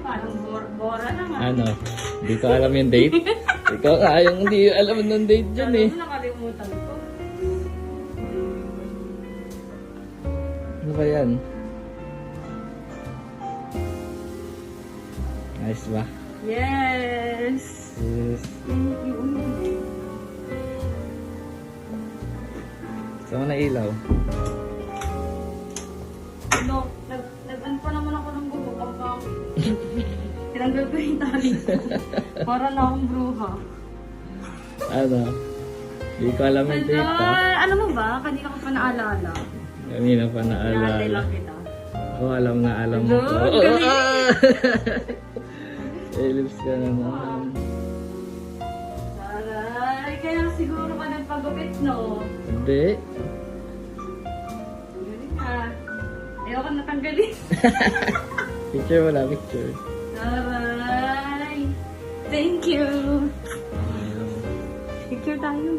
Parang bora lang ah. Ano? Hindi ko alam yung date. Ikaw nga, yung hindi alam ng date dyan eh. Alam mo, nakalimutan ko. Ano ba yan? Nice ba? Yes! Yes. Thank you. Saan mo na ilaw? No, nag-an pa naman ako ng buhok hanggang tinanggal ko yung tali ko. Para na akong bruha. Ano? Hindi ko alam yung date ha. Ano mo ba? Kanina ko pa naalala. Kanina pa Naalala naalala. lang kita. Oo, alam na alam mo. Hello, Oo, galing. Elips ka na naman. Aray, kaya siguro ka nagpagupit, no? Hindi. Galing ah. Ayoko natanggalin. Picture mo na, picture. Aray. Thank you. Picture tayo.